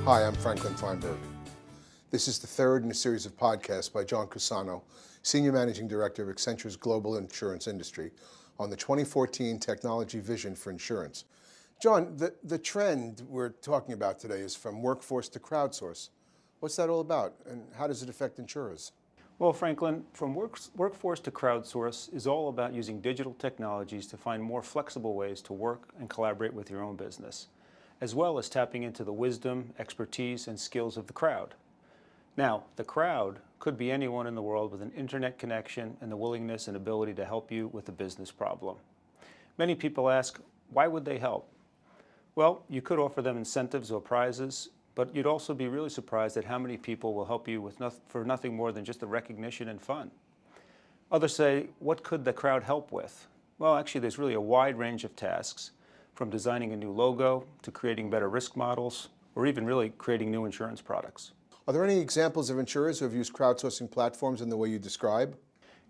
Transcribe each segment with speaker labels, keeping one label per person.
Speaker 1: Hi, I'm Franklin Feinberg. This is the third in a series of podcasts by John Cusano, Senior Managing Director of Accenture's global insurance industry, on the 2014 technology vision for insurance. John, the trend we're talking about today is from workforce to crowdsource. What's that all about, and how does it affect insurers?
Speaker 2: Well, Franklin, from workforce to crowdsource is all about using digital technologies to find more flexible ways to work and collaborate with your own business, as well as tapping into the wisdom, expertise, and skills of the crowd. Now, the crowd could be anyone in the world with an internet connection and the willingness and ability to help you with a business problem. Many people ask, why would they help? Well, you could offer them incentives or prizes, but you'd also be really surprised at how many people will help you with for nothing more than just the recognition and fun. Others say, what could the crowd help with? Well, actually, there's really a wide range of tasks, from designing a new logo to creating better risk models, or even really creating new insurance products.
Speaker 1: Are there any examples of insurers who have used crowdsourcing platforms in the way you describe?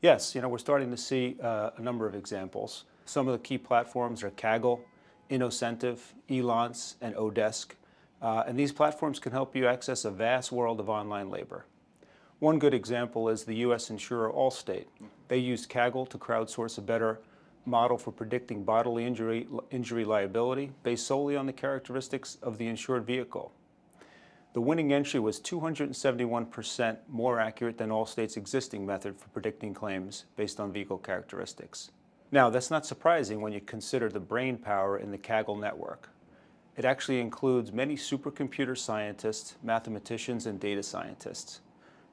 Speaker 2: Yes, we're starting to see a number of examples. Some of the key platforms are Kaggle, Innocentive, Elance, and Odesk. And these platforms can help you access a vast world of online labor. One good example is the U.S. insurer Allstate. They used Kaggle to crowdsource a better model for predicting bodily injury liability based solely on the characteristics of the insured vehicle. The winning entry was 271% more accurate than Allstate's existing method for predicting claims based on vehicle characteristics. Now, that's not surprising when you consider the brain power in the Kaggle network. It actually includes many supercomputer scientists, mathematicians, and data scientists.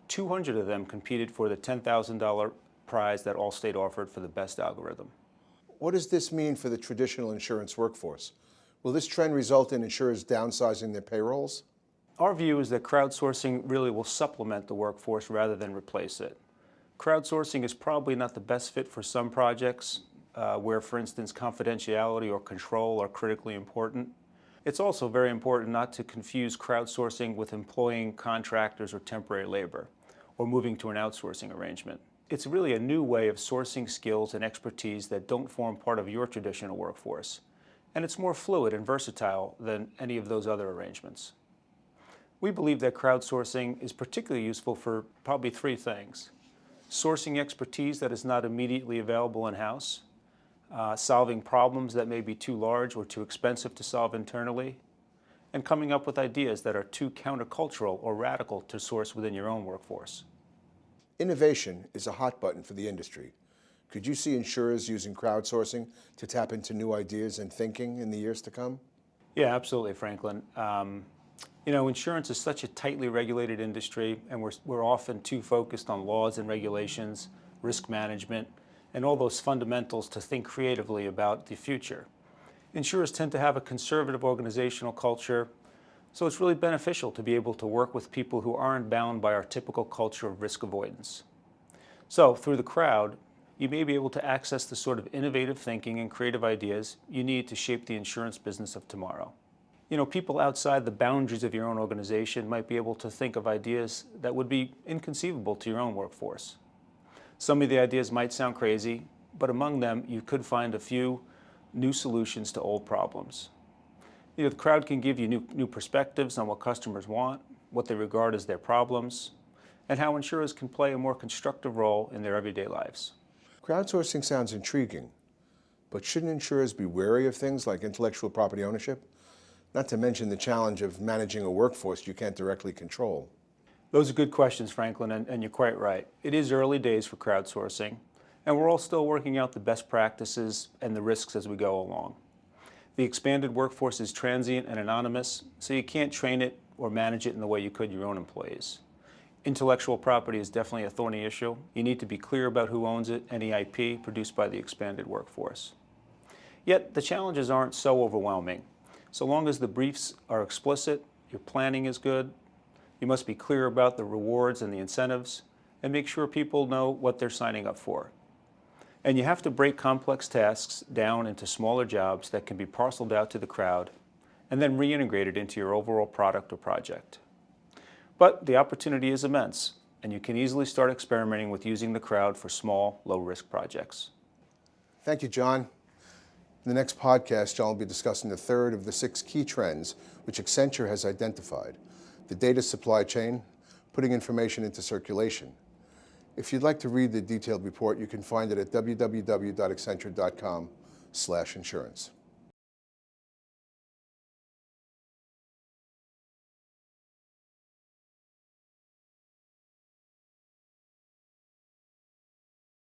Speaker 2: 200 of them competed for the $10,000 prize that Allstate offered for the best algorithm.
Speaker 1: What does this mean for the traditional insurance workforce? Will this trend result in insurers downsizing their payrolls?
Speaker 2: Our view is that crowdsourcing really will supplement the workforce rather than replace it. Crowdsourcing is probably not the best fit for some projects where, for instance, confidentiality or control are critically important. It's also very important not to confuse crowdsourcing with employing contractors or temporary labor, or moving to an outsourcing arrangement. It's really a new way of sourcing skills and expertise that don't form part of your traditional workforce, and it's more fluid and versatile than any of those other arrangements. We believe that crowdsourcing is particularly useful for probably three things: sourcing expertise that is not immediately available in-house, solving problems that may be too large or too expensive to solve internally, and coming up with ideas that are too countercultural or radical to source within your own workforce.
Speaker 1: Innovation is a hot button for the industry. Could you see insurers using crowdsourcing to tap into new ideas and thinking in the years to come?
Speaker 2: Yeah, absolutely, Franklin. Insurance is such a tightly regulated industry, and we're often too focused on laws and regulations, risk management, and all those fundamentals to think creatively about the future. Insurers tend to have a conservative organizational culture, so it's really beneficial to be able to work with people who aren't bound by our typical culture of risk avoidance. So, through the crowd, you may be able to access the sort of innovative thinking and creative ideas you need to shape the insurance business of tomorrow. People outside the boundaries of your own organization might be able to think of ideas that would be inconceivable to your own workforce. Some of the ideas might sound crazy, but among them you could find a few new solutions to old problems. The crowd can give you new perspectives on what customers want, what they regard as their problems, and how insurers can play a more constructive role in their everyday lives.
Speaker 1: Crowdsourcing sounds intriguing, but shouldn't insurers be wary of things like intellectual property ownership? Not to mention the challenge of managing a workforce you can't directly control.
Speaker 2: Those are good questions, Franklin, and you're quite right. It is early days for crowdsourcing, and we're all still working out the best practices and the risks as we go along. The expanded workforce is transient and anonymous, so you can't train it or manage it in the way you could your own employees. Intellectual property is definitely a thorny issue. You need to be clear about who owns it, any IP produced by the expanded workforce. Yet, the challenges aren't so overwhelming. So long as the briefs are explicit, your planning is good, you must be clear about the rewards and the incentives, and make sure people know what they're signing up for. And you have to break complex tasks down into smaller jobs that can be parceled out to the crowd, and then reintegrated into your overall product or project. But the opportunity is immense, and you can easily start experimenting with using the crowd for small, low-risk projects.
Speaker 1: Thank you, John. In the next podcast, John will be discussing the third of the 6 key trends which Accenture has identified: the data supply chain, putting information into circulation. If you'd like to read the detailed report, you can find it at www.accenture.com/insurance.